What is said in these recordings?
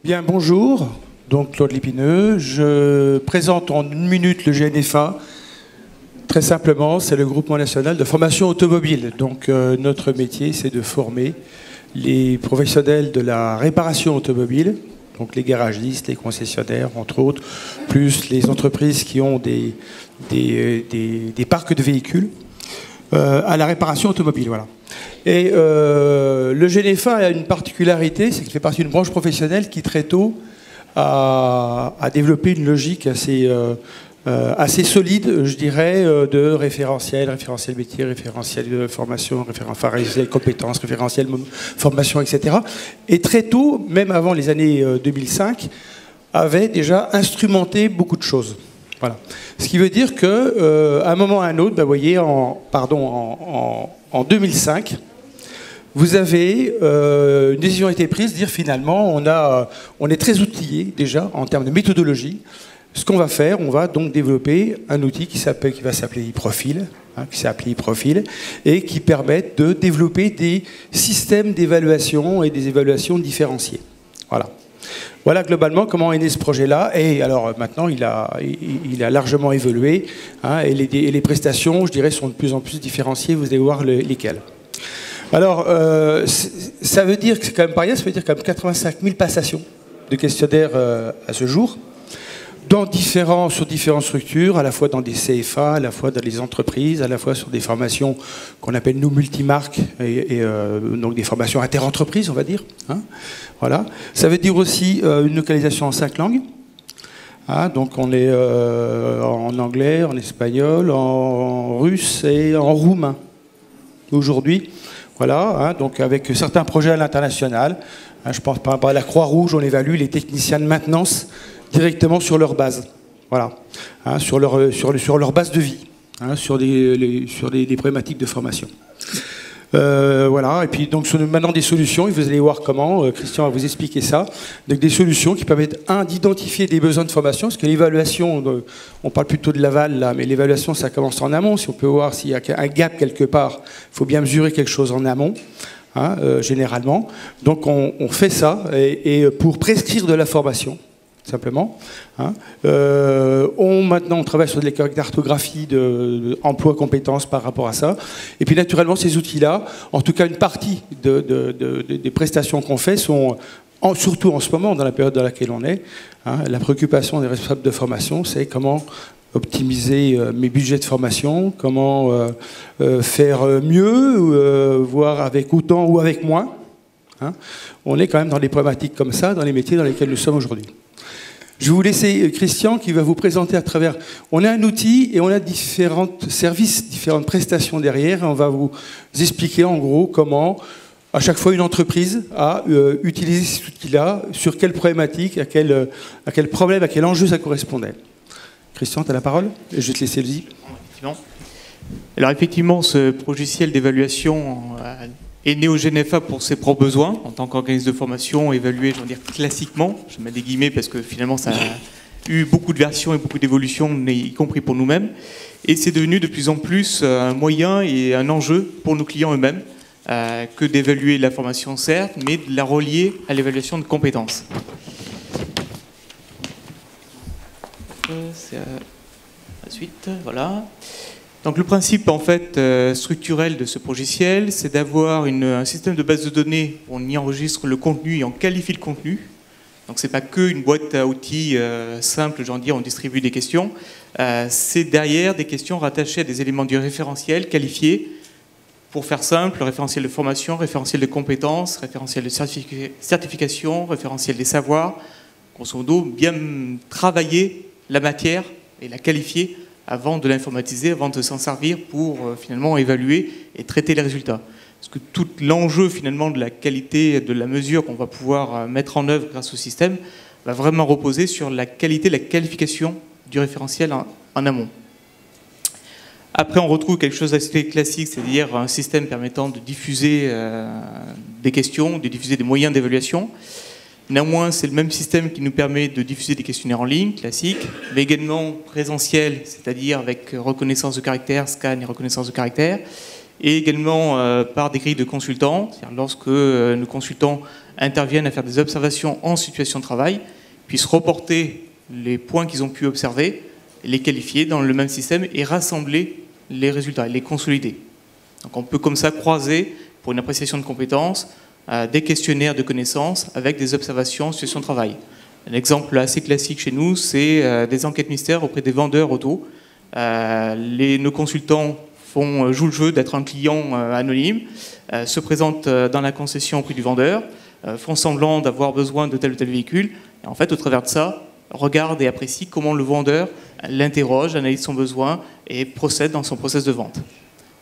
Bien, bonjour. Donc, Claude Lépineux. Je présente en une minute le GNFA. Très simplement, c'est le Groupement national de formation automobile. Donc, notre métier, c'est de former les professionnels de la réparation automobile, donc les garagistes, les concessionnaires, entre autres, plus les entreprises qui ont des parcs de véhicules, à la réparation automobile. Voilà. Et le GNFA a une particularité, c'est qu'il fait partie d'une branche professionnelle qui très tôt a développé une logique assez solide, je dirais, de référentiel métier, référentiel de formation, référentiel compétences, référentiel formation, etc. Et très tôt, même avant les années 2005, avait déjà instrumenté beaucoup de choses. Voilà. Ce qui veut dire qu'à un moment ou à un autre, vous voyez, en 2005, vous avez une décision a été prise de dire finalement on est très outillé déjà en termes de méthodologie. Ce qu'on va faire, on va donc développer un outil qui va s'appeler e-Profil, et qui permet de développer des systèmes d'évaluation et des évaluations différenciées. Voilà. Voilà globalement comment est né ce projet-là. Et alors maintenant, il a largement évolué, et les prestations, je dirais, sont de plus en plus différenciées. Vous allez voir lesquelles. Alors, ça veut dire que c'est quand même pas rien. Ça veut dire quand même 85 000 passations de questionnaires à ce jour, sur différentes structures, à la fois dans des CFA, à la fois dans les entreprises, à la fois sur des formations qu'on appelle nous multimarques, donc des formations interentreprises, on va dire. Voilà. Ça veut dire aussi une localisation en 5 langues. Donc on est en anglais, en espagnol, en russe et en roumain aujourd'hui. Voilà, donc avec certains projets à l'international. Je pense par exemple à la Croix-Rouge, on évalue les techniciens de maintenance directement sur leur base, voilà, sur leur base de vie, sur des problématiques de formation. Voilà, et puis donc maintenant des solutions, et vous allez voir comment, Christian va vous expliquer ça, donc des solutions qui permettent, d'identifier des besoins de formation, parce que l'évaluation, on parle plutôt de l'aval là, mais l'évaluation ça commence en amont, si on peut voir s'il y a un gap quelque part, il faut bien mesurer quelque chose en amont. Généralement. Donc on fait ça, et pour prescrire de la formation, simplement. Maintenant, on travaille sur des cartographies d'emploi compétences par rapport à ça. Et puis, naturellement, ces outils-là, en tout cas, une partie des prestations qu'on fait sont, surtout en ce moment, dans la période dans laquelle on est, la préoccupation des responsables de formation, c'est comment optimiser mes budgets de formation, comment faire mieux, voire avec autant ou avec moins. On est quand même dans des problématiques comme ça, dans les métiers dans lesquels nous sommes aujourd'hui. Je vais vous laisser Christian qui va vous présenter à travers... On a un outil et on a différents services, différentes prestations derrière. Et on va vous expliquer en gros comment, à chaque fois, une entreprise a utilisé cet outil-là, sur quelle problématique, à quel problème, à quel enjeu ça correspondait. Christian, tu as la parole et je vais te laisser le dire. Alors effectivement, ce logiciel d'évaluation est né au GNFA pour ses propres besoins, en tant qu'organisme de formation, évalué, je veux dire, classiquement. Je mets des guillemets parce que finalement, ça a eu beaucoup de versions et beaucoup d'évolutions, y compris pour nous-mêmes. Et c'est devenu de plus en plus un moyen et un enjeu pour nos clients eux-mêmes, que d'évaluer la formation, certes, mais de la relier à l'évaluation de compétences. C'est la suite, voilà. Donc le principe en fait structurel de ce logiciel, c'est d'avoir un système de base de données où on y enregistre le contenu et on qualifie le contenu. Donc c'est pas que une boîte à outils simple, genre dire on distribue des questions. C'est derrière des questions rattachées à des éléments du référentiel qualifiés. Pour faire simple, le référentiel de formation, référentiel de compétences, référentiel de certification, référentiel des savoirs. Grosso modo, bien travailler la matière et la qualifier avant de l'informatiser, avant de s'en servir pour finalement évaluer et traiter les résultats. Parce que tout l'enjeu finalement de la qualité, de la mesure qu'on va pouvoir mettre en œuvre grâce au système, va vraiment reposer sur la qualité, la qualification du référentiel en amont. Après, on retrouve quelque chose d'assez classique, c'est-à-dire un système permettant de diffuser des questions, de diffuser des moyens d'évaluation. Néanmoins, c'est le même système qui nous permet de diffuser des questionnaires en ligne, classiques, mais également présentiels, c'est-à-dire avec reconnaissance de caractère, scan et reconnaissance de caractère, et également par des grilles de consultants. C'est-à-dire lorsque nos consultants interviennent à faire des observations en situation de travail, puissent reporter les points qu'ils ont pu observer, les qualifier dans le même système et rassembler les résultats, et les consolider. Donc on peut comme ça croiser, pour une appréciation de compétences, des questionnaires de connaissances avec des observations en situation de travail. Un exemple assez classique chez nous, c'est des enquêtes mystères auprès des vendeurs auto. Nos consultants jouent le jeu d'être un client anonyme, se présentent dans la concession auprès du vendeur, font semblant d'avoir besoin de tel ou tel véhicule, et en fait, au travers de ça, regardent et apprécient comment le vendeur l'interroge, analyse son besoin et procède dans son process de vente.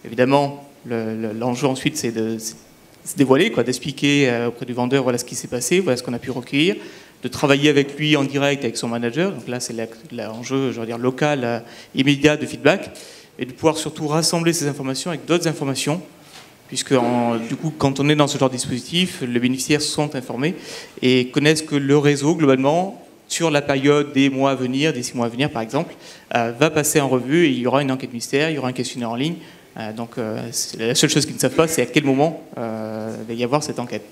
Évidemment, l'enjeu ensuite, c'est de se dévoiler, d'expliquer auprès du vendeur voilà ce qui s'est passé, voilà ce qu'on a pu recueillir, de travailler avec lui en direct avec son manager. Donc là, c'est l'enjeu, je veux dire, local, immédiat de feedback, et de pouvoir surtout rassembler ces informations avec d'autres informations, puisque du coup, quand on est dans ce genre de dispositif, les bénéficiaires sont informés et connaissent que le réseau, globalement, sur la période des mois à venir, des 6 mois à venir par exemple, va passer en revue et il y aura une enquête mystère, il y aura un questionnaire en ligne. Donc la seule chose qu'ils ne savent pas, c'est à quel moment il va y avoir cette enquête.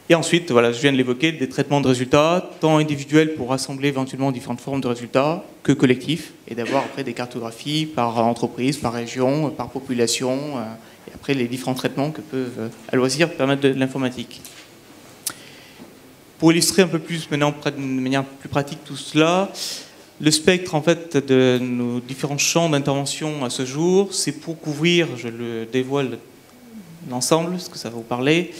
Et ensuite, voilà, je viens de l'évoquer, des traitements de résultats, tant individuels pour rassembler éventuellement différentes formes de résultats, que collectifs, et d'avoir après des cartographies par entreprise, par région, par population, et après les différents traitements que peuvent, à loisir, permettre de l'informatique. Pour illustrer un peu plus maintenant, de manière plus pratique tout cela, le spectre en fait de nos différents champs d'intervention à ce jour, c'est pour couvrir, je le dévoile l'ensemble, parce que ça va vous parler,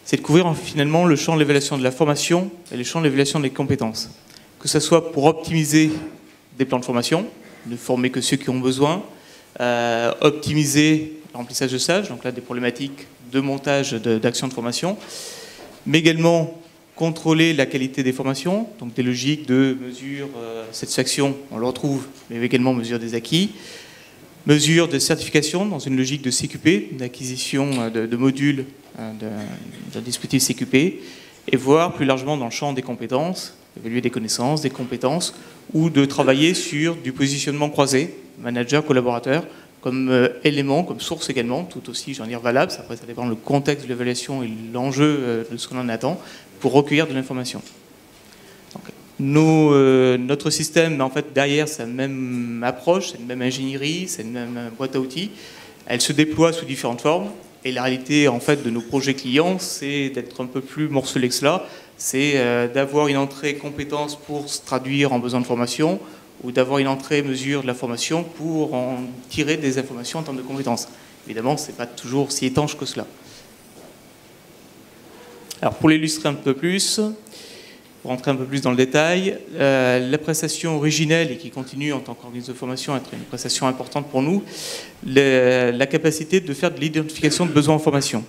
c'est de couvrir finalement le champ de l'évaluation de la formation et le champ de l'évaluation des compétences. Que ce soit pour optimiser des plans de formation, ne former que ceux qui ont besoin, optimiser le remplissage de stages, donc là des problématiques de montage d'actions de formation, mais également contrôler la qualité des formations, donc des logiques de mesure satisfaction, on le retrouve, mais également mesure des acquis, mesure de certification dans une logique de CQP, d'acquisition de modules d'un dispositif CQP, et voir plus largement dans le champ des compétences, évaluer des connaissances, des compétences, ou de travailler sur du positionnement croisé, manager, collaborateur, comme élément, comme source également, tout aussi, j'en dire, valable. Après, ça dépend du contexte de l'évaluation et l'enjeu de ce qu'on en attend, pour recueillir de l'information. Notre système, en fait, derrière, c'est la même approche, c'est une même ingénierie, c'est une même boîte à outils. Elle se déploie sous différentes formes. Et la réalité, en fait, de nos projets clients, c'est d'être un peu plus morcelé que cela. C'est d'avoir une entrée compétence pour se traduire en besoin de formation, ou d'avoir une entrée mesure de la formation pour en tirer des informations en termes de compétences. Évidemment, ce n'est pas toujours si étanche que cela. Alors, pour l'illustrer un peu plus, pour rentrer un peu plus dans le détail, la prestation originelle et qui continue en tant qu'organisme de formation à être une prestation importante pour nous, la capacité de faire de l'identification de besoins en formation.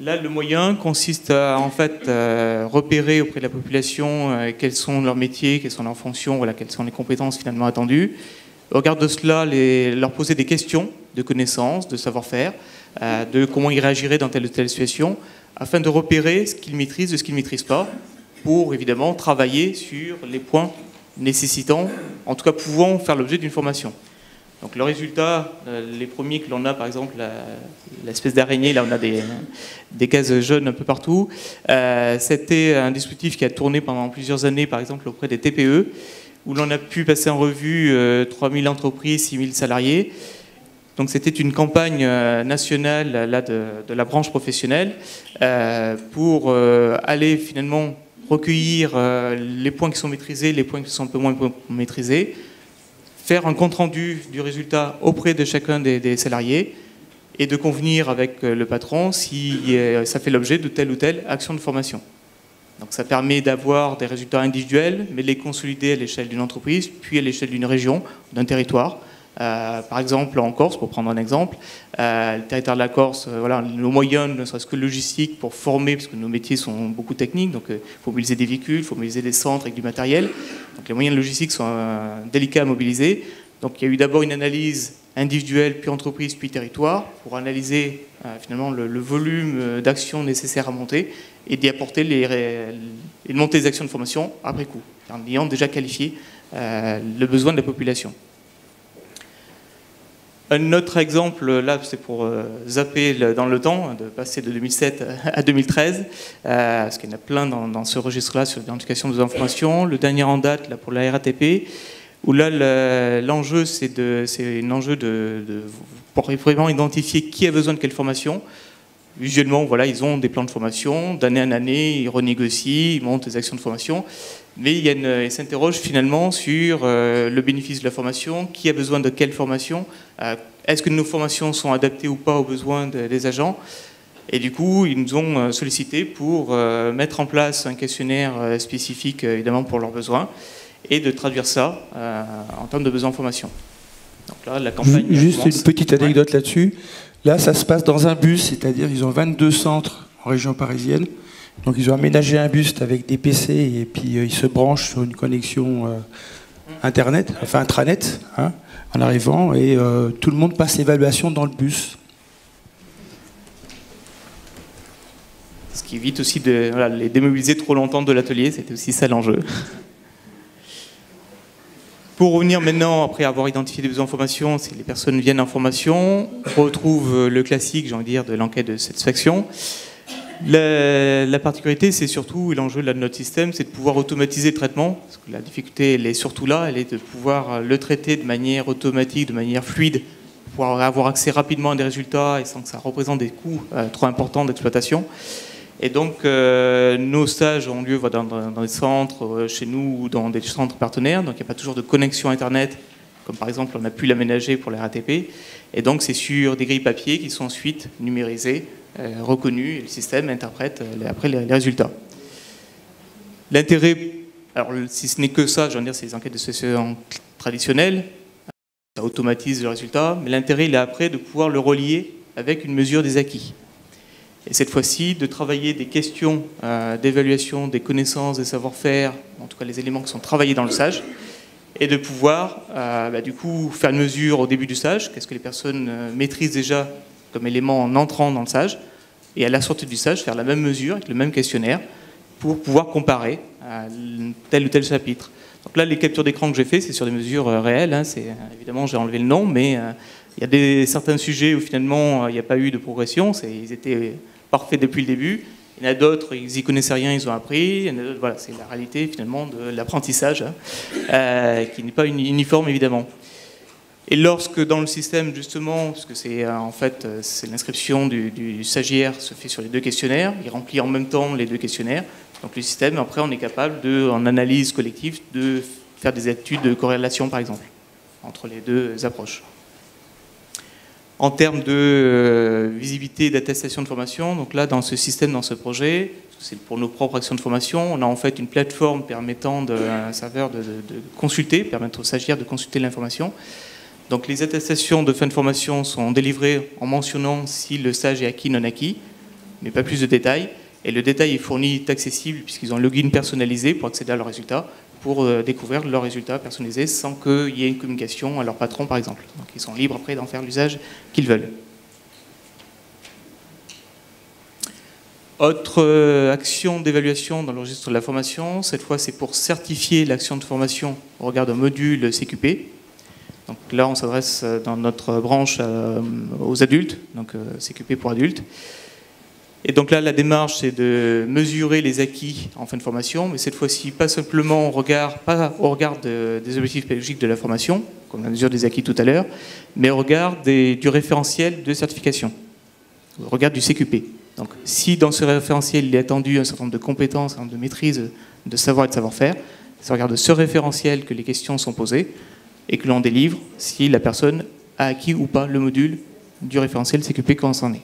Là, le moyen consiste à en fait repérer auprès de la population quels sont leurs métiers, quelles sont leurs fonctions, voilà, quelles sont les compétences finalement attendues. Au regard de cela, leur poser des questions de connaissances, de savoir-faire, de comment ils réagiraient dans telle ou telle situation, afin de repérer ce qu'ils maîtrisent de ce qu'ils ne maîtrisent pas, pour évidemment travailler sur les points nécessitant, en tout cas pouvant faire l'objet d'une formation. Donc le résultat, les premiers que l'on a, par exemple, l'espèce d'araignée, là on a des cases jaunes un peu partout, c'était un dispositif qui a tourné pendant plusieurs années, par exemple auprès des TPE, où l'on a pu passer en revue 3000 entreprises, 6000 salariés. Donc c'était une campagne nationale là, de la branche professionnelle pour aller finalement recueillir les points qui sont maîtrisés, les points qui sont un peu moins maîtrisés, faire un compte-rendu du résultat auprès de chacun des salariés et de convenir avec le patron si ça fait l'objet de telle ou telle action de formation. Donc ça permet d'avoir des résultats individuels, mais de les consolider à l'échelle d'une entreprise, puis à l'échelle d'une région, d'un territoire. Par exemple, en Corse, pour prendre un exemple, le territoire de la Corse, voilà, nos moyens, ne serait-ce que logistiques, pour former, parce que nos métiers sont beaucoup techniques, donc il faut mobiliser des véhicules, il faut mobiliser des centres avec du matériel. Donc les moyens logistiques sont délicats à mobiliser. Donc il y a eu d'abord une analyse individuelle, puis entreprise, puis territoire, pour analyser finalement le volume d'actions nécessaires à monter et d'y apporter et de monter les actions de formation après coup, en ayant déjà qualifié le besoin de la population. Un autre exemple, là, c'est pour zapper dans le temps, de passer de 2007 à 2013, parce qu'il y en a plein dans ce registre-là sur l'identification des informations. Le dernier en date, là, pour la RATP, où là, l'enjeu, c'est un enjeu pour vraiment identifier qui a besoin de quelle formation. Usuellement, voilà, ils ont des plans de formation, d'année en année, ils renégocient, ils montent des actions de formation, mais ils s'interrogent finalement sur le bénéfice de la formation, qui a besoin de quelle formation, est-ce que nos formations sont adaptées ou pas aux besoins des agents. Et du coup, ils nous ont sollicité pour mettre en place un questionnaire spécifique, évidemment, pour leurs besoins, et de traduire ça en termes de besoins en formation. Donc là, la campagne Juste une petite anecdote là-dessus. Là, ça se passe dans un bus, c'est-à-dire ils ont 22 centres en région parisienne. Donc ils ont aménagé un bus avec des PC et puis ils se branchent sur une connexion Internet, enfin intranet, hein, en arrivant, et tout le monde passe l'évaluation dans le bus. Ce qui évite aussi de les démobiliser trop longtemps de l'atelier, c'était aussi ça l'enjeu. Pour revenir maintenant, après avoir identifié des besoins en formation, si les personnes viennent en formation, on retrouve le classique, j'ai envie de dire, de l'enquête de satisfaction. La particularité, c'est surtout, et l'enjeu de notre système, c'est de pouvoir automatiser le traitement. Parce que la difficulté, elle est surtout là, elle est de pouvoir le traiter de manière automatique, de manière fluide, pour pouvoir avoir accès rapidement à des résultats et sans que ça représente des coûts trop importants d'exploitation. Et donc, nos stages ont lieu dans des centres, chez nous, ou dans des centres partenaires. Donc, il n'y a pas toujours de connexion Internet, comme par exemple, on a pu l'aménager pour la RATP. Et donc, c'est sur des grilles papier qui sont ensuite numérisées, reconnues, et le système interprète après les résultats. L'intérêt, alors si ce n'est que ça, je veux dire, c'est les enquêtes de situation traditionnelles, ça automatise le résultat, mais l'intérêt, il est après de pouvoir le relier avec une mesure des acquis. Et cette fois-ci, de travailler des questions d'évaluation des connaissances, des savoir-faire, en tout cas les éléments qui sont travaillés dans le stage, et de pouvoir du coup faire une mesure au début du stage, qu'est-ce que les personnes maîtrisent déjà comme élément en entrant dans le stage, et à la sortie du stage, faire la même mesure avec le même questionnaire pour pouvoir comparer tel ou tel chapitre. Donc là, les captures d'écran que j'ai fait, c'est sur des mesures réelles, hein, évidemment j'ai enlevé le nom, mais il y a certains sujets où finalement il n'y a pas eu de progression, ils étaient parfaits depuis le début. Il y en a d'autres, ils n'y connaissaient rien, ils ont appris. Voilà, c'est la réalité finalement de l'apprentissage, qui n'est pas uniforme évidemment. Et lorsque dans le système justement, parce que c'est c'est l'inscription du stagiaire se fait sur les deux questionnaires, il remplit en même temps les deux questionnaires. Donc le système, après on est capable en analyse collective de faire des études de corrélation par exemple entre les deux approches. En termes de visibilité et d'attestation de formation, donc là, dans ce système, dans ce projet, c'est pour nos propres actions de formation, on a en fait une plateforme permettant à un serveur de consulter, permettre aux stagiaires de consulter l'information. Donc les attestations de fin de formation sont délivrées en mentionnant si le stage est acquis, non acquis, mais pas plus de détails. Et le détail est fourni, est accessible, puisqu'ils ont un login personnalisé pour accéder à leurs résultats, pour découvrir leurs résultats personnalisés sans qu'il y ait une communication à leur patron, par exemple. Donc ils sont libres après d'en faire l'usage qu'ils veulent. Autre action d'évaluation dans le registre de la formation, cette fois c'est pour certifier l'action de formation au regard d'un module CQP. Donc là on s'adresse dans notre branche aux adultes, donc CQP pour adultes. Et donc là, la démarche, c'est de mesurer les acquis en fin de formation, mais cette fois-ci, pas simplement au regard des objectifs pédagogiques de la formation, comme la mesure des acquis tout à l'heure, mais au regard du référentiel de certification, au regard du CQP. Donc si dans ce référentiel, il est attendu un certain nombre de compétences, un certain nombre de maîtrise, de savoir et de savoir-faire, c'est au regard de ce référentiel que les questions sont posées et que l'on délivre si la personne a acquis ou pas le module du référentiel CQP quand c'en est.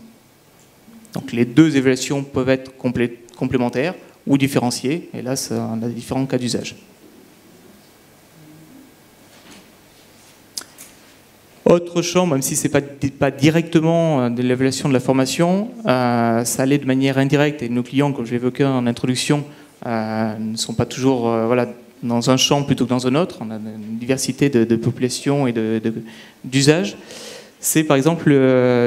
Donc les deux évaluations peuvent être complémentaires ou différenciées, et là on a différents cas d'usage. Autre champ, même si ce n'est pas directement de l'évaluation de la formation, ça allait de manière indirecte, et nos clients, comme je l'évoquais en introduction, ne sont pas toujours dans un champ plutôt que dans un autre. On a une diversité de populations et d'usages. C'est par exemple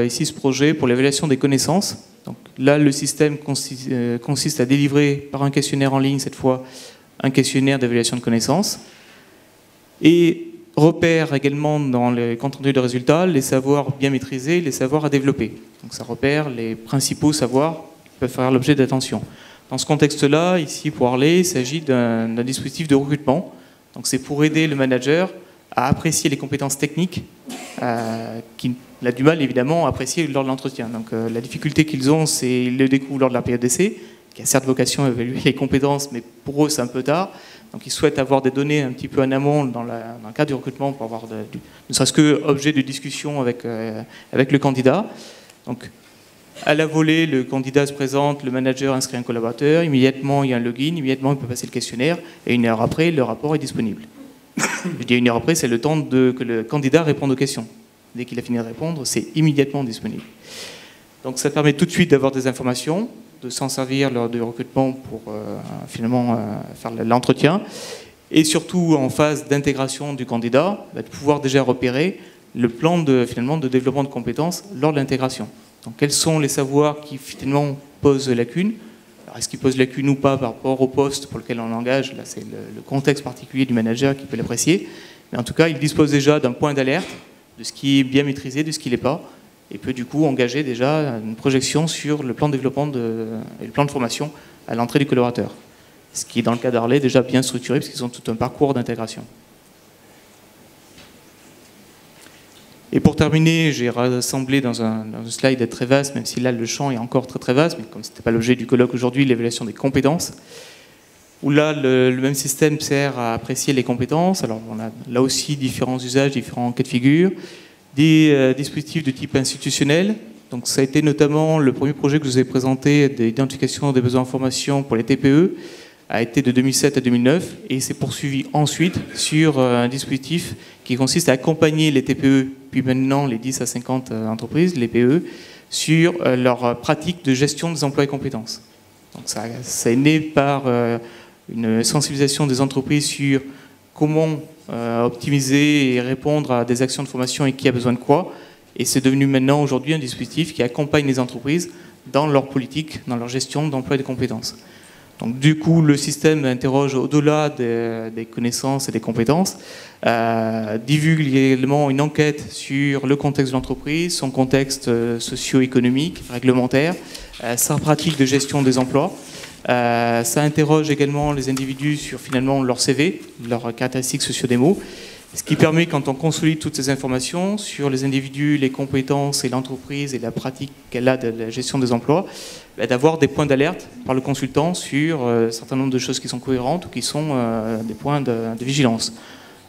ici ce projet pour l'évaluation des connaissances. Donc là, le système consiste à délivrer par un questionnaire en ligne, cette fois, un questionnaire d'évaluation de connaissances. Et repère également dans les comptes rendus de résultats les savoirs bien maîtrisés, les savoirs à développer. Donc ça repère les principaux savoirs qui peuvent faire l'objet d'attention. Dans ce contexte-là, ici pour Harley, il s'agit d'un dispositif de recrutement. Donc c'est pour aider le manager à apprécier les compétences techniques qu'il a du mal évidemment à apprécier lors de l'entretien. Donc la difficulté qu'ils ont, c'est ils le découvrent lors de la période d'essai, qui a certes vocation à évaluer les compétences, mais pour eux c'est un peu tard. Donc ils souhaitent avoir des données un petit peu en amont dans le cadre du recrutement pour avoir ne serait-ce que objet de discussion avec le candidat. Donc à la volée, le candidat se présente, le manager inscrit un collaborateur, immédiatement il y a un login, immédiatement il peut passer le questionnaire, et 1 heure après, le rapport est disponible. Je dis 1 heure après, c'est le temps que le candidat réponde aux questions. Dès qu'il a fini de répondre, c'est immédiatement disponible. Donc ça permet tout de suite d'avoir des informations, de s'en servir lors du recrutement pour finalement faire l'entretien, et surtout en phase d'intégration du candidat, de pouvoir déjà repérer le plan de développement de compétences lors de l'intégration. Donc quels sont les savoirs qui finalement posent lacune? Alors est-ce qu'ils posent lacune ou pas par rapport au poste pour lequel on l'engage? Là c'est le contexte particulier du manager qui peut l'apprécier. Mais en tout cas, il dispose déjà d'un point d'alerte, de ce qui est bien maîtrisé, de ce qui n'est pas, et peut du coup engager déjà une projection sur le plan de développement et le plan de formation à l'entrée du collaborateur. Ce qui est dans le cas d'Harley déjà bien structuré parce qu'ils ont tout un parcours d'intégration. Et pour terminer, j'ai rassemblé dans un slide très vaste, même si là le champ est encore très très vaste, mais comme ce n'était pas l'objet du colloque aujourd'hui, l'évaluation des compétences, où là le même système sert à apprécier les compétences. Alors on a là aussi différents usages, différents cas de figure, des dispositifs de type institutionnel. Donc ça a été notamment le premier projet que je vous ai présenté d'identification des besoins en formation pour les TPE, a été de 2007 à 2009 et s'est poursuivi ensuite sur un dispositif qui consiste à accompagner les TPE, puis maintenant les 10 à 50 entreprises, les PE, sur leur pratique de gestion des emplois et compétences. Donc ça est né par une sensibilisation des entreprises sur comment optimiser et répondre à des actions de formation et qui a besoin de quoi. Et c'est devenu maintenant aujourd'hui un dispositif qui accompagne les entreprises dans leur politique, dans leur gestion d'emploi et de compétences. Donc du coup, le système interroge au-delà des connaissances et des compétences, divulgue également une enquête sur le contexte de l'entreprise, son contexte socio-économique, réglementaire, sa pratique de gestion des emplois. Ça interroge également les individus sur finalement leur CV, leurs caractéristiques socio-démo, ce qui permet, quand on consolide toutes ces informations sur les individus, les compétences et l'entreprise et la pratique qu'elle a de la gestion des emplois, d'avoir des points d'alerte par le consultant sur un certain nombre de choses qui sont cohérentes ou qui sont des points de vigilance.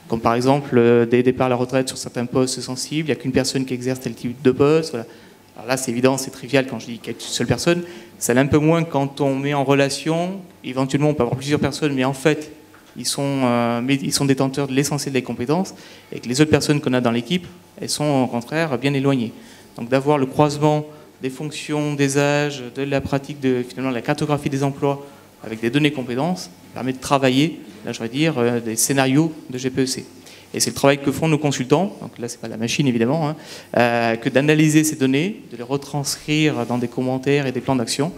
Comme par exemple des départs à la retraite sur certains postes sensibles, il n'y a qu'une personne qui exerce tel type de poste. Voilà. Alors là, c'est évident, c'est trivial quand je dis qu'il y a une seule personne. Ça l'est un peu moins quand on met en relation. Éventuellement, on peut avoir plusieurs personnes, mais en fait, ils sont détenteurs de l'essentiel des compétences, et que les autres personnes qu'on a dans l'équipe, elles sont au contraire bien éloignées. Donc d'avoir le croisement des fonctions, des âges, de la pratique de finalement la cartographie des emplois avec des données compétences permet de travailler, là je vais dire, des scénarios de GPEC. Et c'est le travail que font nos consultants, donc là c'est pas la machine évidemment, que d'analyser ces données, de les retranscrire dans des commentaires et des plans d'action.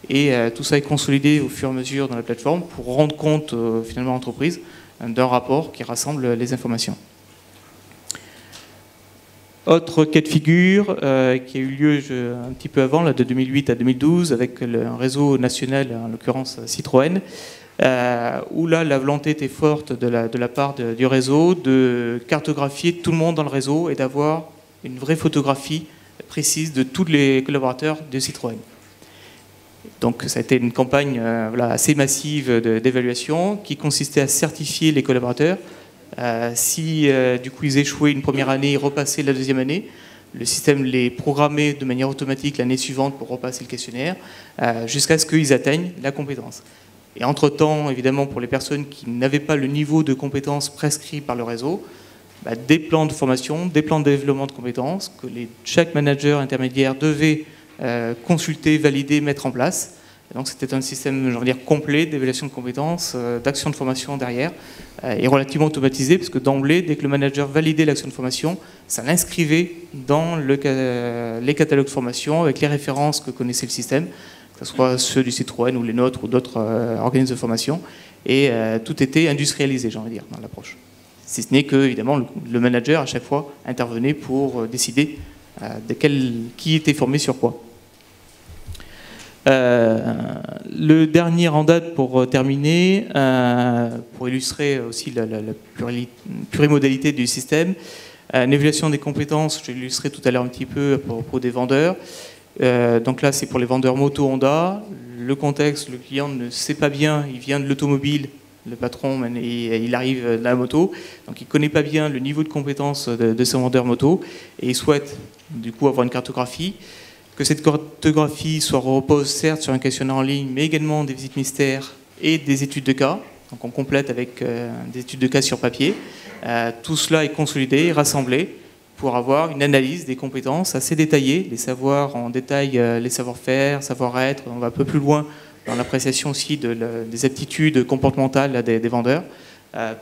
Et tout ça est consolidé au fur et à mesure dans la plateforme pour rendre compte finalement à l'entreprise d'un rapport qui rassemble les informations. Autre cas de figure qui a eu lieu un petit peu avant, là, de 2008 à 2012, avec un réseau national, en l'occurrence Citroën, où là la volonté était forte de la part du réseau de cartographier tout le monde dans le réseau et d'avoir une vraie photographie précise de tous les collaborateurs de Citroën. Donc ça a été une campagne assez massive d'évaluation qui consistait à certifier les collaborateurs. Si du coup ils échouaient une première année, ils repassaient la deuxième année. Le système les programmait de manière automatique l'année suivante pour repasser le questionnaire jusqu'à ce qu'ils atteignent la compétence. Et entre-temps, évidemment, pour les personnes qui n'avaient pas le niveau de compétence prescrit par le réseau, des plans de formation, des plans de développement de compétences que chaque manager intermédiaire devait consulter, valider, mettre en place. Et donc c'était un système, je veux dire, complet d'évaluation de compétences, d'action de formation derrière, et relativement automatisé, parce que d'emblée, dès que le manager validait l'action de formation, ça l'inscrivait dans les catalogues de formation avec les références que connaissait le système, que ce soit ceux du Citroën ou les nôtres ou d'autres organismes de formation, et tout était industrialisé, j'ai envie de dire, dans l'approche. Si ce n'est que, évidemment, le manager, à chaque fois, intervenait pour décider qui était formé sur quoi. Le dernier en date, pour terminer, pour illustrer aussi la plurimodalité du système, une évaluation des compétences, je l'ai illustré tout à l'heure un petit peu à propos des vendeurs. Donc là, c'est pour les vendeurs moto Honda. Le contexte, le client ne sait pas bien, il vient de l'automobile, le patron, il arrive de la moto, donc il ne connaît pas bien le niveau de compétence de son vendeur moto, et il souhaite du coup avoir une cartographie, que cette cartographie repose certes sur un questionnaire en ligne, mais également des visites mystères et des études de cas. Donc on complète avec des études de cas sur papier. Tout cela est consolidé, rassemblé, pour avoir une analyse des compétences assez détaillée, les savoirs en détail, les savoir-faire, savoir-être. On va un peu plus loin dans l'appréciation aussi des aptitudes comportementales des vendeurs,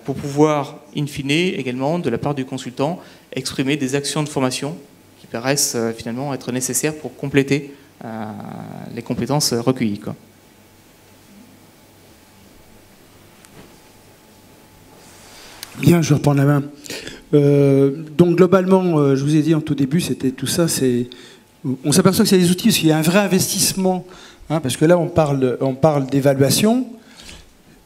pour pouvoir, in fine, également, de la part du consultant, exprimer des actions de formation qui paraissent finalement être nécessaires pour compléter les compétences recueillies, quoi. Bien, je reprends la main. Donc globalement, je vous ai dit en tout début, c'était tout ça. On s'aperçoit que c'est des outils parce qu'il y a un vrai investissement, hein, parce que là on parle d'évaluation,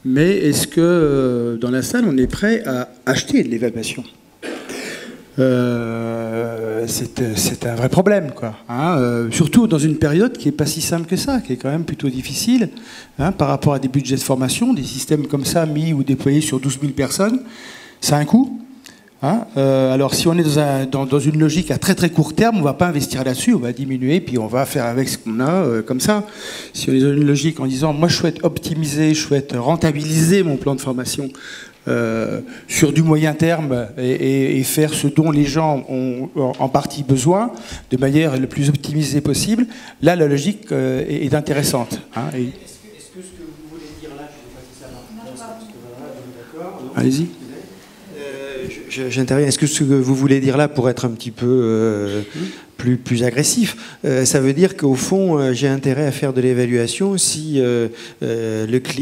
mais est-ce que dans la salle on est prêt à acheter de l'évaluation? C'est un vrai problème, quoi, hein, surtout dans une période qui n'est pas si simple que ça, qui est quand même plutôt difficile, hein, par rapport à des budgets de formation, des systèmes comme ça mis ou déployés sur 12 000 personnes, ça a un coût. Hein, alors si on est dans une logique à très très court terme, on ne va pas investir là-dessus, on va diminuer, puis on va faire avec ce qu'on a, comme ça. Si on est dans une logique en disant, moi je souhaite optimiser, je souhaite rentabiliser mon plan de formation sur du moyen terme et faire ce dont les gens ont en partie besoin, de manière le plus optimisée possible, là la logique est intéressante. Hein, Est-ce que ce que vous voulez dire là, je ne sais pas si ça marche, d'accord. Allez-y. J'interviens. Est-ce que ce que vous voulez dire là, pour être un petit peu plus agressif, ça veut dire qu'au fond, j'ai intérêt à faire de l'évaluation si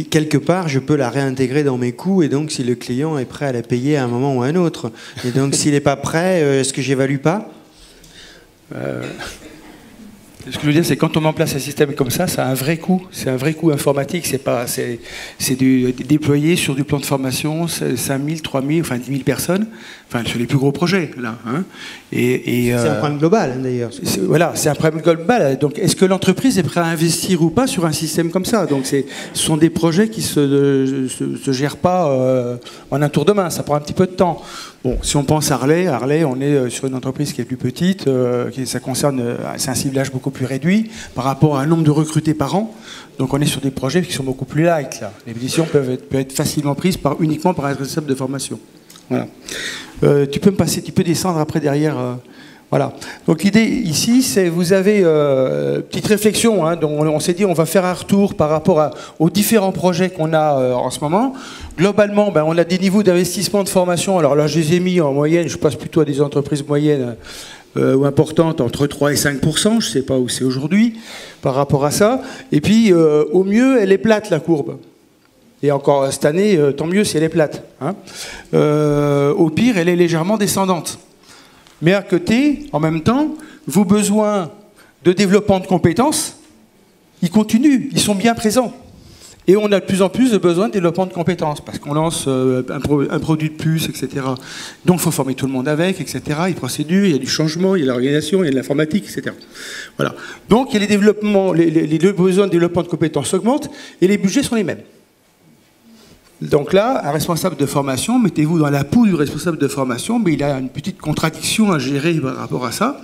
quelque part, je peux la réintégrer dans mes coûts, et donc si le client est prêt à la payer à un moment ou à un autre. Et donc s'il n'est pas prêt, est-ce que j'évalue pas? Ce que je veux dire, c'est quand on met en place un système comme ça a un vrai coût. C'est un vrai coût informatique. C'est déployé sur du plan de formation, 5 000, 3 000, enfin 10 000 personnes, enfin sur les plus gros projets, là. Hein. C'est un problème global, hein, d'ailleurs. Voilà, c'est un problème global. Donc, est-ce que l'entreprise est prête à investir ou pas sur un système comme ça? Donc, ce sont des projets qui se gèrent pas en un tour de main. Ça prend un petit peu de temps. Bon, si on pense à Harley, on est sur une entreprise qui est plus petite, c'est un ciblage beaucoup plus réduit par rapport à un nombre de recrutés par an. Donc on est sur des projets qui sont beaucoup plus light, là. Les décisions peuvent être facilement prises uniquement par un responsable de formation. Voilà. Tu peux descendre après derrière. Voilà. Donc l'idée ici, c'est vous avez petite réflexion. Hein, dont on s'est dit on va faire un retour par rapport aux différents projets qu'on a en ce moment. Globalement, on a des niveaux d'investissement de formation. Alors là, je les ai mis en moyenne. Je passe plutôt à des entreprises moyennes ou importantes, entre 3 et 5%. Je ne sais pas où c'est aujourd'hui par rapport à ça. Et puis, au mieux, elle est plate, la courbe. Et encore cette année, tant mieux si elle est plate. Hein. Au pire, elle est légèrement descendante. Mais à côté, en même temps, vos besoins de développement de compétences, ils continuent, ils sont bien présents. Et on a de plus en plus de besoins de développement de compétences, parce qu'on lance un produit de plus, etc. Donc il faut former tout le monde avec, etc. Il y a des procédures, il y a du changement, il y a de l'organisation, il y a de l'informatique, etc. Voilà. Donc il y a les besoins de développement de compétences augmentent, et les budgets sont les mêmes. Donc là, un responsable de formation, mettez-vous dans la peau du responsable de formation, mais il a une petite contradiction à gérer par rapport à ça.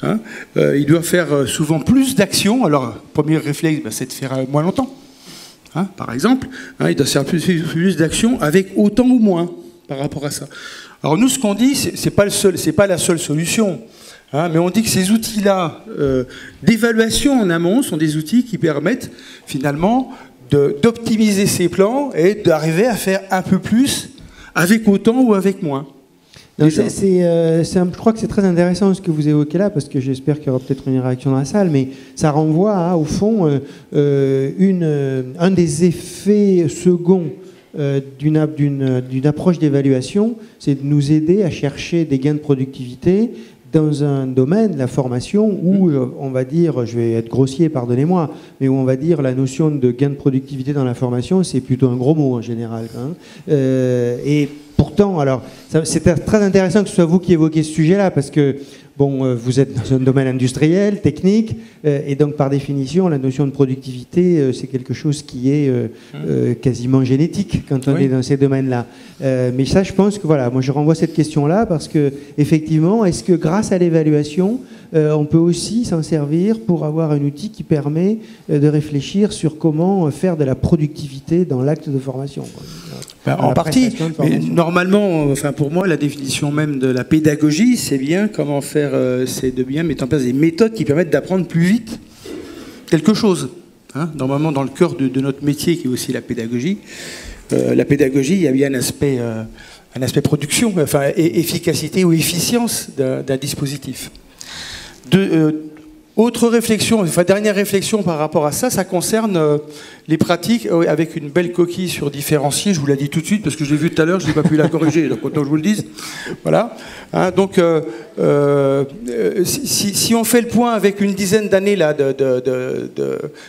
Hein. Il doit faire souvent plus d'actions. Alors, premier réflexe, c'est de faire moins longtemps. Hein, par exemple, hein, il doit faire plus d'actions avec autant ou moins par rapport à ça. Alors nous, ce qu'on dit, c'est pas la seule solution. Hein, mais on dit que ces outils-là d'évaluation en amont sont des outils qui permettent finalement d'optimiser ses plans et d'arriver à faire un peu plus avec autant ou avec moins. Je crois que c'est très intéressant ce que vous évoquez là, parce que j'espère qu'il y aura peut-être une réaction dans la salle, mais ça renvoie au fond un des effets seconds d'une approche d'évaluation, c'est de nous aider à chercher des gains de productivité dans un domaine, la formation, où on va dire, je vais être grossier, pardonnez-moi, mais où on va dire la notion de gain de productivité dans la formation, c'est plutôt un gros mot en général. Hein. Et pourtant, alors, c'est très intéressant que ce soit vous qui évoquiez ce sujet-là, parce que bon, vous êtes dans un domaine industriel, technique, et donc par définition, la notion de productivité, c'est quelque chose qui est quasiment génétique quand on est dans ces domaines-là. Mais ça, je pense que voilà, moi je renvoie cette question-là parce que effectivement, est-ce que grâce à l'évaluation, on peut aussi s'en servir pour avoir un outil qui permet de réfléchir sur comment faire de la productivité dans l'acte de formation, quoi. Ben, en partie, mais normalement, enfin pour moi, la définition même de la pédagogie, c'est bien comment faire, c'est de bien mettre en place des méthodes qui permettent d'apprendre plus vite quelque chose. Hein, normalement, dans le cœur de notre métier, qui est aussi la pédagogie, il y a bien un aspect production, enfin efficacité ou efficience d'un dispositif. Autre réflexion, enfin dernière réflexion par rapport à ça, ça concerne les pratiques avec une belle coquille sur différencier. Je vous l'ai dit tout de suite parce que je l'ai vu tout à l'heure, je n'ai pas pu la corriger, donc autant que je vous le dise. Voilà. Hein, donc, si on fait le point avec une dizaine d'années là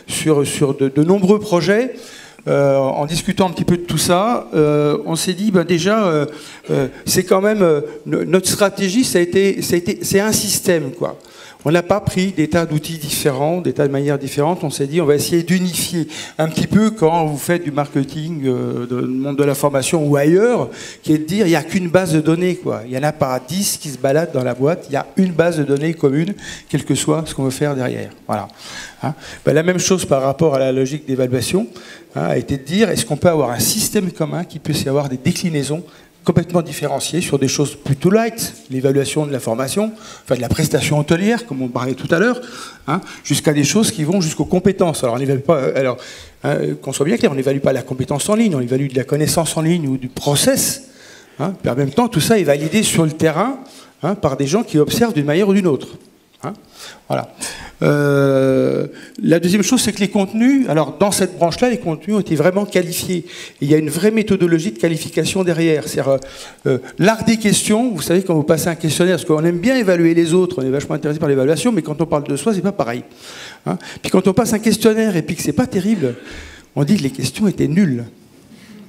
sur de nombreux projets, en discutant un petit peu de tout ça, on s'est dit ben déjà, c'est quand même notre stratégie, c'est un système, quoi. On n'a pas pris des tas d'outils différents, des tas de manières différentes. On s'est dit, on va essayer d'unifier un petit peu quand vous faites du marketing, dans le monde de la formation ou ailleurs, qui est de dire, il n'y a qu'une base de données, quoi. Il n'y en a pas 10 qui se baladent dans la boîte. Il y a une base de données commune, quel que soit ce qu'on veut faire derrière. Voilà. Hein, ben, la même chose par rapport à la logique d'évaluation, hein, a été de dire, est-ce qu'on peut avoir un système commun qui puisse y avoir des déclinaisons complètement différenciés sur des choses plutôt light, l'évaluation de la formation, enfin de la prestation hôtelière, comme on parlait tout à l'heure, hein, jusqu'à des choses qui vont jusqu'aux compétences. Alors, on n'évalue pas, alors qu'on soit bien clair, on n'évalue pas la compétence en ligne, on évalue de la connaissance en ligne ou du process. Hein, puis en même temps, tout ça est validé sur le terrain, hein, par des gens qui observent d'une manière ou d'une autre. Hein, voilà. La deuxième chose, c'est que les contenus, alors dans cette branche-là, les contenus ont été vraiment qualifiés. Et il y a une vraie méthodologie de qualification derrière. C'est-à-dire l'art des questions. Vous savez, quand vous passez un questionnaire, parce qu'on aime bien évaluer les autres, on est vachement intéressé par l'évaluation, mais quand on parle de soi, c'est pas pareil. Hein, puis quand on passe un questionnaire et puis que c'est pas terrible, on dit que les questions étaient nulles.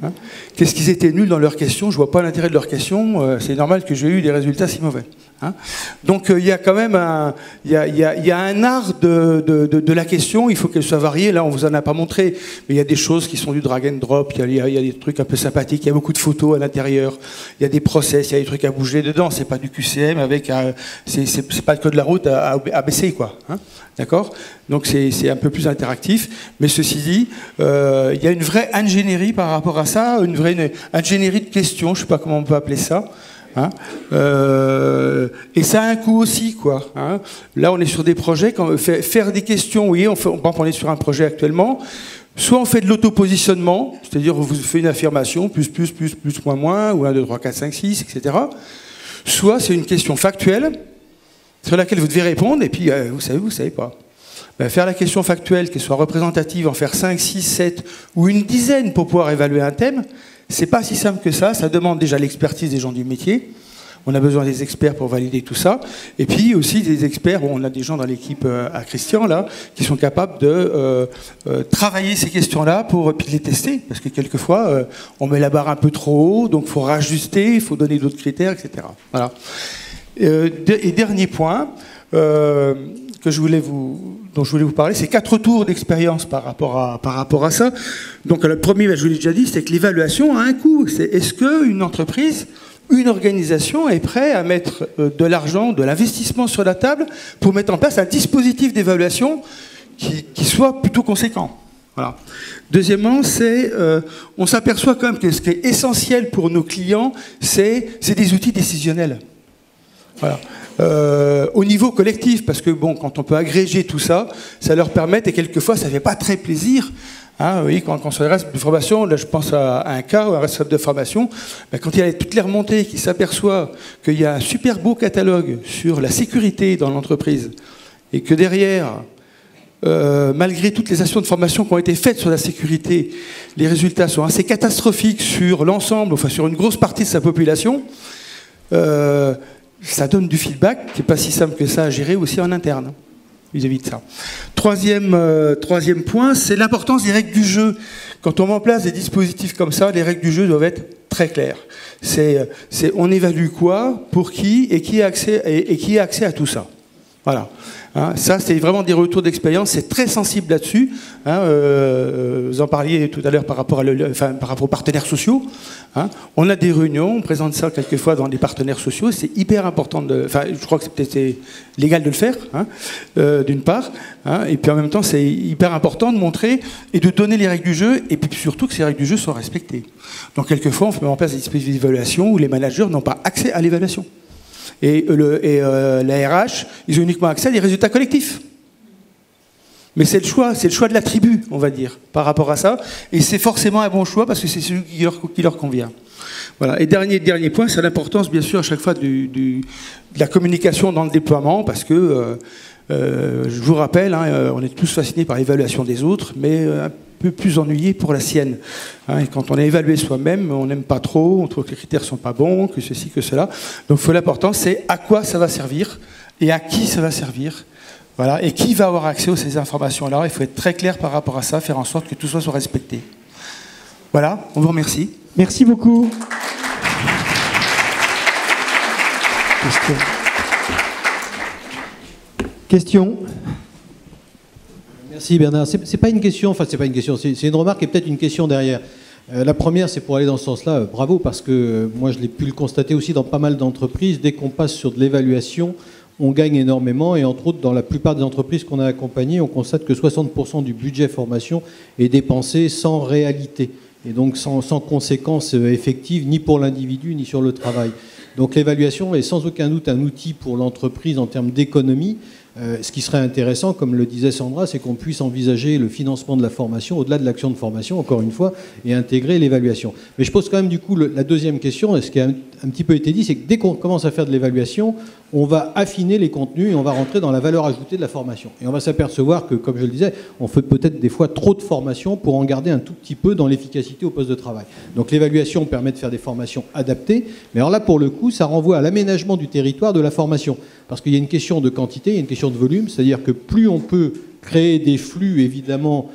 Hein, qu'est-ce qu'ils étaient nuls dans leurs questions? Je vois pas l'intérêt de leurs questions. C'est normal que j'ai eu des résultats si mauvais. Hein, donc il y a quand même un art de la question. Il faut qu'elle soit variée. Là, on vous en a pas montré, mais il y a des choses qui sont du drag and drop. Il y a des trucs un peu sympathiques. Il y a beaucoup de photos à l'intérieur. Il y a des process. Il y a des trucs à bouger dedans. C'est pas du QCM avec c'est pas que de la route à baisser, quoi. Hein, d'accord? Donc c'est un peu plus interactif. Mais ceci dit, il y a une vraie ingénierie par rapport à ça, une vraie ingénierie de questions, je ne sais pas comment on peut appeler ça. Hein, et ça a un coût aussi, quoi. Hein. Là, on est sur des projets, quand on fait faire des questions, oui, on est sur un projet actuellement. Soit on fait de l'auto-positionnement, c'est-à-dire vous faites une affirmation, plus, moins, ou 1, 2, 3, 4, 5, 6, etc. Soit c'est une question factuelle, sur laquelle vous devez répondre, et puis vous savez pas. Ben, faire la question factuelle, qu'elle soit représentative, en faire 5, 6, 7 ou une dizaine pour pouvoir évaluer un thème, c'est pas si simple que ça. Ça demande déjà l'expertise des gens du métier. On a besoin des experts pour valider tout ça. Et puis aussi des experts, on a des gens dans l'équipe à Christian, là, qui sont capables de travailler ces questions-là pour puis les tester. Parce que quelquefois, on met la barre un peu trop haut, donc il faut rajuster, il faut donner d'autres critères, etc. Voilà. Et dernier point, dont je voulais vous parler, c'est 4 retours d'expérience par rapport à ça. Donc le premier, je vous l'ai déjà dit, c'est que l'évaluation a un coût. Est-ce qu'une entreprise, une organisation est prête à mettre de l'argent, de l'investissement sur la table pour mettre en place un dispositif d'évaluation qui soit plutôt conséquent? Voilà. Deuxièmement, on s'aperçoit quand même que ce qui est essentiel pour nos clients, c'est des outils décisionnels. Voilà. Au niveau collectif, parce que bon, quand on peut agréger tout ça, ça leur permet, et quelquefois ça ne fait pas très plaisir. Hein, oui, quand on se reste de formation, là je pense à un cas, un responsable de formation, ben, quand il y a toutes les remontées, qui s'aperçoit qu'il y a un super beau catalogue sur la sécurité dans l'entreprise, et que derrière, malgré toutes les actions de formation qui ont été faites sur la sécurité, les résultats sont assez catastrophiques sur l'ensemble, enfin sur une grosse partie de sa population. Ça donne du feedback qui n'est pas si simple que ça à gérer aussi en interne vis-à-vis de ça. Troisième point, c'est l'importance des règles du jeu. Quand on met en place des dispositifs comme ça, les règles du jeu doivent être très claires. On évalue quoi, pour qui, et qui a accès à tout ça. Voilà. Hein, ça, c'est vraiment des retours d'expérience. C'est très sensible là-dessus. Hein, vous en parliez tout à l'heure par rapport aux partenaires sociaux. Hein. On a des réunions, on présente ça quelquefois dans les partenaires sociaux. C'est hyper important. Je crois que c'est légal de le faire, hein, d'une part. Hein, et puis en même temps, c'est hyper important de montrer et de donner les règles du jeu. Et puis surtout que ces règles du jeu soient respectées. Donc quelquefois, on met en place des dispositifs d'évaluation où les managers n'ont pas accès à l'évaluation. Et la RH, ils ont uniquement accès à des résultats collectifs. Mais c'est le choix de la tribu, on va dire, par rapport à ça. Et c'est forcément un bon choix parce que c'est celui qui leur convient. Voilà. Et dernier point, c'est l'importance, bien sûr, à chaque fois de la communication dans le déploiement, parce que, je vous rappelle, hein, on est tous fascinés par l'évaluation des autres, mais un peu plus ennuyés pour la sienne. Hein, et quand on a évalué soi-même, on n'aime pas trop, on trouve que les critères ne sont pas bons, que ceci, que cela. Donc l'important, c'est à quoi ça va servir et à qui ça va servir. Voilà, et qui va avoir accès à ces informations-là. Il faut être très clair par rapport à ça, faire en sorte que tout ça soit respecté. Voilà, on vous remercie. Merci beaucoup. Question. Merci Bernard. C'est pas une question, enfin c'est pas une question, c'est une remarque et peut-être une question derrière. La première, c'est pour aller dans ce sens-là, bravo, parce que moi je l'ai pu le constater aussi dans pas mal d'entreprises, dès qu'on passe sur de l'évaluation, on gagne énormément, et entre autres, dans la plupart des entreprises qu'on a accompagnées, on constate que 60% du budget formation est dépensé sans réalité, et donc sans conséquences effectives, ni pour l'individu, ni sur le travail. Donc l'évaluation est sans aucun doute un outil pour l'entreprise en termes d'économie. Ce qui serait intéressant, comme le disait Sandra, c'est qu'on puisse envisager le financement de la formation au-delà de l'action de formation, encore une fois, et intégrer l'évaluation. Mais je pose quand même du coup la deuxième question, et ce qui a un petit peu été dit, c'est que dès qu'on commence à faire de l'évaluation, on va affiner les contenus et on va rentrer dans la valeur ajoutée de la formation. Et on va s'apercevoir que, comme je le disais, on fait peut-être des fois trop de formation pour en garder un tout petit peu dans l'efficacité au poste de travail. Donc l'évaluation permet de faire des formations adaptées, mais alors là, pour le coup, ça renvoie à l'aménagement du territoire de la formation. Parce qu'il y a une question de quantité, il y a une question de volume, c'est-à-dire que plus on peut créer des flux, évidemment,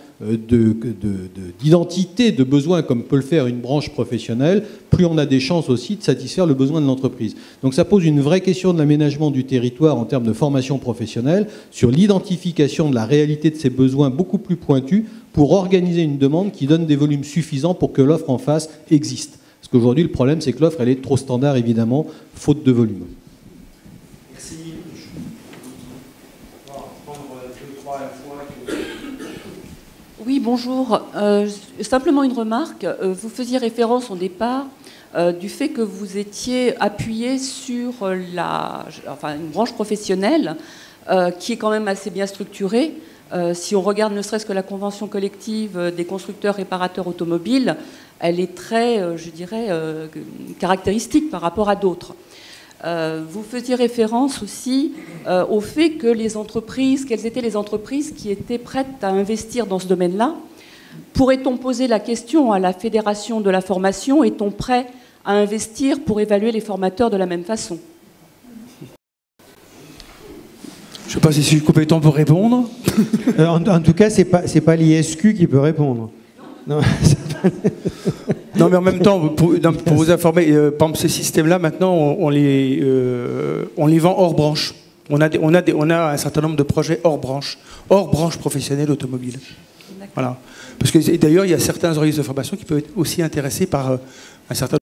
d'identité, de besoins, comme peut le faire une branche professionnelle, plus on a des chances aussi de satisfaire le besoin de l'entreprise. Donc ça pose une vraie question de l'aménagement du territoire en termes de formation professionnelle, sur l'identification de la réalité de ces besoins beaucoup plus pointus, pour organiser une demande qui donne des volumes suffisants pour que l'offre en face existe. Parce qu'aujourd'hui, le problème, c'est que l'offre, elle est trop standard, évidemment, faute de volume. Oui, bonjour. Simplement une remarque. Vous faisiez référence au départ du fait que vous étiez appuyé sur une branche professionnelle qui est quand même assez bien structurée. Si on regarde ne serait-ce que la convention collective des constructeurs réparateurs automobiles, elle est très, je dirais, caractéristique par rapport à d'autres. Vous faisiez référence aussi au fait que les entreprises, quelles étaient les entreprises qui étaient prêtes à investir dans ce domaine-là. Pourrait-on poser la question à la Fédération de la formation, est-on prêt à investir pour évaluer les formateurs de la même façon? Je ne sais pas si je suis compétent pour répondre. En tout cas, c'est pas l'ISQ qui peut répondre. Non. Non, mais en même temps, pour vous informer, par exemple, ces systèmes-là, maintenant, on les vend hors branche. On a un certain nombre de projets hors branche professionnelle automobile. Voilà. Parce que d'ailleurs, il y a certains organismes de formation qui peuvent être aussi intéressés par un certain